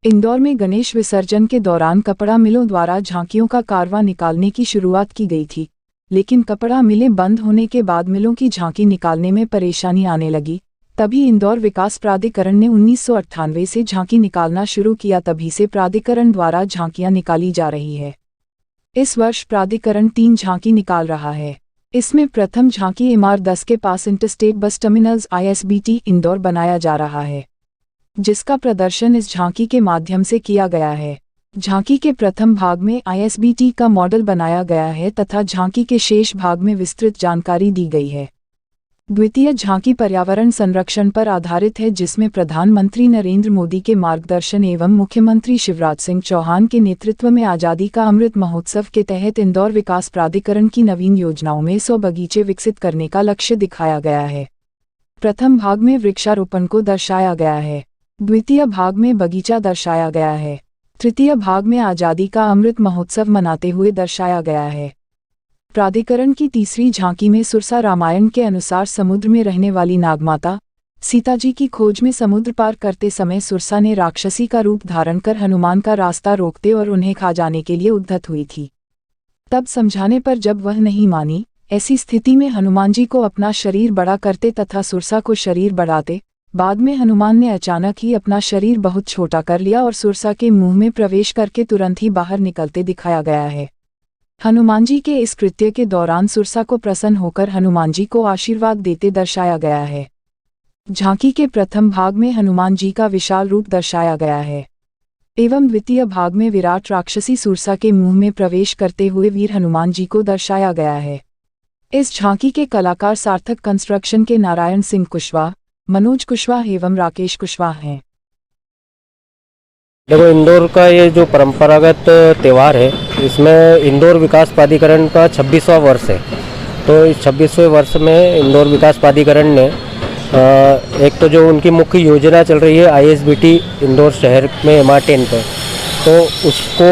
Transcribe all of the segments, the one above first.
इंदौर में गणेश विसर्जन के दौरान कपड़ा मिलों द्वारा झांकियों का कारवां निकालने की शुरुआत की गई थी, लेकिन कपड़ा मिलें बंद होने के बाद मिलों की झांकी निकालने में परेशानी आने लगी। तभी इंदौर विकास प्राधिकरण ने 1998 से झांकी निकालना शुरू किया। तभी से प्राधिकरण द्वारा झांकियां निकाली जा रही है। इस वर्ष प्राधिकरण 3 झांकी निकाल रहा है। इसमें प्रथम झांकी इमार 10 के पास interstate bus terminals ISBT Indore बनाया जा रहा है, जिसका प्रदर्शन इस झांकी के माध्यम से किया गया है। झांकी के प्रथम भाग में ISBT का मॉडल बनाया गया है तथा झांकी के शेष भाग में विस्तृत जानकारी दी गई है। द्वितीय झांकी पर्यावरण संरक्षण पर आधारित है, जिसमें प्रधानमंत्री नरेंद्र मोदी के मार्गदर्शन एवं मुख्यमंत्री शिवराज सिंह चौहान के नेतृत्व में आज़ादी का अमृत महोत्सव के तहत इंदौर विकास प्राधिकरण की नवीन योजनाओं में 100 बगीचे विकसित करने का लक्ष्य दिखाया गया है। प्रथम भाग में वृक्षारोपण को दर्शाया गया है, द्वितीय भाग में बगीचा दर्शाया गया है, तृतीय भाग में आज़ादी का अमृत महोत्सव मनाते हुए दर्शाया गया है। प्राधिकरण की तीसरी झांकी में सुरसा रामायण के अनुसार समुद्र में रहने वाली नागमाता सीता जी की खोज में समुद्र पार करते समय सुरसा ने राक्षसी का रूप धारण कर हनुमान का रास्ता रोकते और उन्हें खा जाने के लिए उद्यत हुई थी। तब समझाने पर जब वह नहीं मानी, ऐसी स्थिति में हनुमान जी को अपना शरीर बड़ा करते तथा सुरसा को शरीर बढ़ाते। बाद में हनुमान ने अचानक ही अपना शरीर बहुत छोटा कर लिया और सुरसा के मुंह में प्रवेश करके तुरंत ही बाहर निकलते दिखाया गया है। हनुमान जी के इस कृत्य के दौरान सुरसा को प्रसन्न होकर हनुमान जी को आशीर्वाद देते दर्शाया गया है। झांकी के प्रथम भाग में हनुमान जी का विशाल रूप दर्शाया गया है एवं द्वितीय भाग में विराट राक्षसी सुरसा के मुंह में प्रवेश करते हुए वीर हनुमान जी को दर्शाया गया है। इस झांकी के कलाकार सार्थक कंस्ट्रक्शन के नारायण सिंह कुशवाहा, मनोज कुशवाहा एवं राकेश कुशवाहा हैं। देखो, इंदौर का ये जो परंपरागत त्यौहार है, इसमें इंदौर विकास प्राधिकरण का 26वां वर्ष है। तो इस 26वें वर्ष में इंदौर विकास प्राधिकरण ने एक तो जो उनकी मुख्य योजना चल रही है ISBT इंदौर शहर में MR10 पर, तो उसको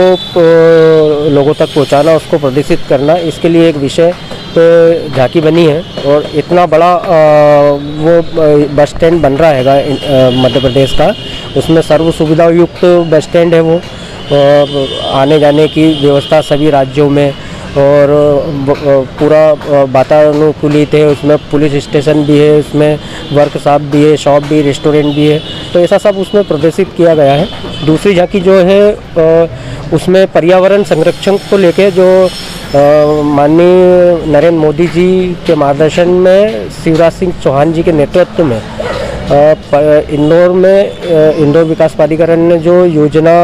लोगों तक पहुंचाना, उसको प्रदर्शित करना, इसके लिए एक विषय पे झांकी बनी है। और इतना बड़ा वो बस स्टैंड बन रहा है मध्य प्रदेश का, उसमें सर्व सुविधा युक्त बस स्टैंड है वो, आने जाने की व्यवस्था सभी राज्यों में, और पूरा वातानुकूलित है। उसमें पुलिस स्टेशन भी है, उसमें वर्कशॉप भी है, शॉप भी, रेस्टोरेंट भी है, तो ऐसा सब उसमें प्रदर्शित किया गया है। दूसरी झांकी जो है उसमें पर्यावरण संरक्षण को लेकर जो माननीय नरेंद्र मोदी जी के मार्गदर्शन में शिवराज सिंह चौहान जी के नेतृत्व में इंदौर में इंदौर विकास प्राधिकरण ने जो योजना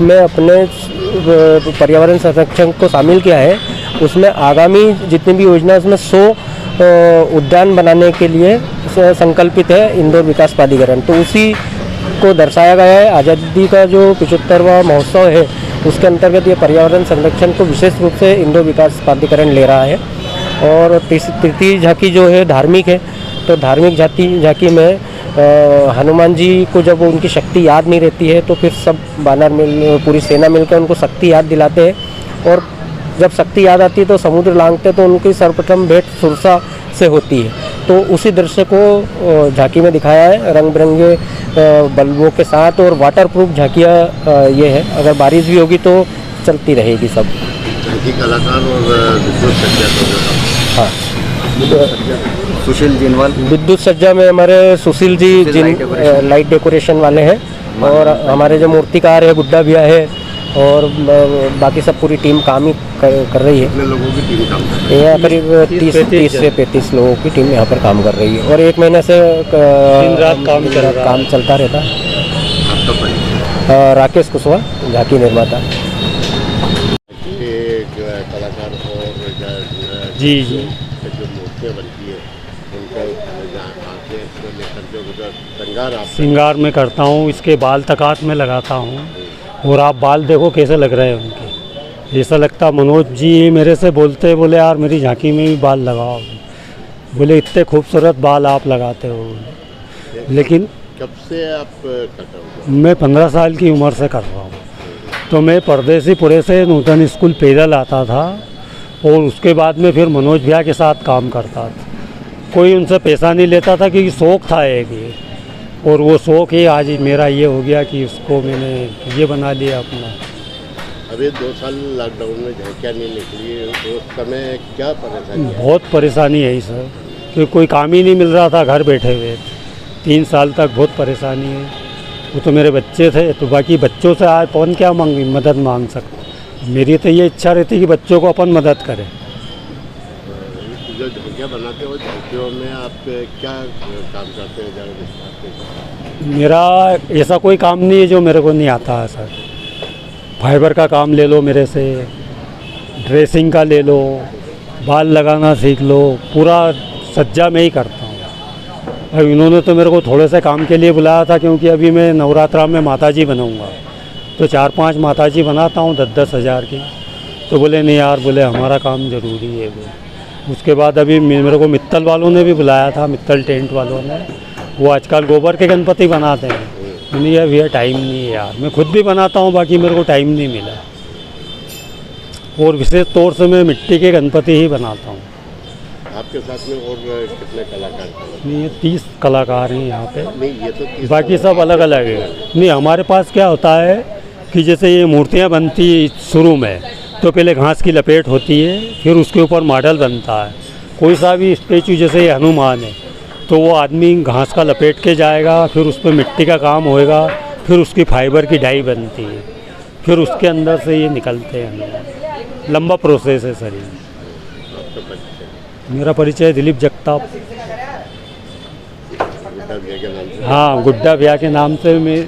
में अपने पर्यावरण संरक्षण को शामिल किया है, उसमें आगामी जितनी भी योजना उसमें 100 उद्यान बनाने के लिए संकल्पित है इंदौर विकास प्राधिकरण। तो उसी को दर्शाया गया है। आज़ादी का जो 75वां महोत्सव है, उसके अंतर्गत ये पर्यावरण संरक्षण को विशेष रूप से इंदौर विकास प्राधिकरण ले रहा है। और तृतीय झांकी जो है धार्मिक है, तो धार्मिक झांकी में हनुमान जी को जब उनकी शक्ति याद नहीं रहती है, तो फिर सब बानर पूरी सेना मिलकर उनको शक्ति याद दिलाते हैं। और जब शक्ति याद आती है तो समुद्र लांघते, तो उनकी सर्वप्रथम भेंट सुरसा से होती है। तो उसी दृश्य को झांकी में दिखाया है, रंग बिरंगे बल्बों के साथ, और वाटरप्रूफ झांकियाँ ये है, अगर बारिश भी होगी तो चलती रहेगी सब। झांकी कलाकार और विद्युत सज्जा, हाँ, सुशील जिनवाल, विद्युत सज्जा में हमारे सुशील जी लाइट डेकोरेशन वाले हैं, और हमारे जो मूर्तिकार है गुड्डा भैया है, और बाकी सब पूरी टीम काम ही कर रही है। कितने लोगों की टीम काम कर रही है? यहाँ करीब 30 से 35 लोगों की टीम यहाँ पर काम कर रही है, और 1 महीने से काम चलता रहता है। आपका परिचय? राकेश कुशवाहा, झांकी निर्माता। कलाकार और जी जो मूर्तियाँ बनती है, उनका श्रृंगार में करता हूँ, इसके बाल तकात में लगाता हूँ। और आप बाल देखो कैसे लग रहे हैं उनके, ऐसा लगता। मनोज जी मेरे से बोलते, बोले यार मेरी झांकी में भी बाल लगाओ, बोले इतने खूबसूरत बाल आप लगाते हो। लेकिन कब से आप करते हो? मैं 15 साल की उम्र से कर रहा हूँ। तो मैं परदेसीपुरे से नूतन स्कूल पैदल आता था, और उसके बाद में फिर मनोज भैया के साथ काम करता था। कोई उनसे पैसा नहीं लेता था, क्योंकि शौक़ था एक ये। और वो शौक़ ही आज मेरा ये हो गया कि उसको मैंने ये बना लिया अपना। अभी 2 साल लॉकडाउन में झांकियाँ नहीं निकली, तो उस समय क्या परेशानी है? बहुत परेशानी है सर, क्योंकि कोई काम ही नहीं मिल रहा था घर बैठे हुए। 3 साल तक बहुत परेशानी है। वो तो मेरे बच्चे थे, तो बाकी बच्चों से आज कौन क्या मदद मांग सकता। मेरी तो ये इच्छा रहती कि बच्चों को अपन मदद करें। जो झांकियाँ बनाते हो, झांकियों में आप क्या काम करते हैं, ज़रा विस्तार से? मेरा ऐसा कोई काम नहीं है जो मेरे को नहीं आता है सर। फाइबर का काम ले लो मेरे से, ड्रेसिंग का ले लो, बाल लगाना सीख लो, पूरा सज्जा में ही करता हूँ। अब इन्होंने तो मेरे को थोड़े से काम के लिए बुलाया था, क्योंकि अभी मैं नवरात्रा में माताजी बनाऊँगा, तो 4-5 माताजी बनाता हूँ 10-10 हज़ार की। तो बोले नहीं यार, बोले हमारा काम ज़रूरी है वो। उसके बाद अभी मेरे को मित्तल वालों ने भी बुलाया था, मित्तल टेंट वालों ने। वो आजकल गोबर के गणपति बनाते हैं। मैंने यार भैया टाइम नहीं है यार, मैं खुद भी बनाता हूँ, बाकी मेरे को टाइम नहीं मिला। और विशेष तौर से मैं मिट्टी के गणपति ही बनाता हूँ। आपके साथ में और कितने कलाकार थे? नहीं, ये 30 कलाकार हैं यहाँ पे। नहीं, ये तो 30 बाकी सब अलग अलग है। नहीं, हमारे पास क्या होता है कि जैसे ये मूर्तियाँ बनती शुरू में, तो पहले घास की लपेट होती है, फिर उसके ऊपर मॉडल बनता है। कोई सा भी स्टैचू, जैसे ये हनुमान है, तो वो आदमी घास का लपेट के जाएगा, फिर उस पर मिट्टी का काम होएगा, फिर उसकी फाइबर की डाई बनती है, फिर उसके अंदर से ये निकलते हैं। लंबा प्रोसेस है सर ये। आपका परिचय? मेरा परिचय दिलीप जगताप। गुड्डा भैया के नाम से? हाँ, गुड्डा भैया के नाम से मैं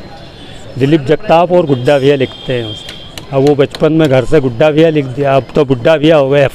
दिलीप जगताप और गुड्डा भैया लिखते हैं उसे। अब वो बचपन में घर से गुड्डा भैया लिख दिया, अब तो बुड्ढा भैया हो गए।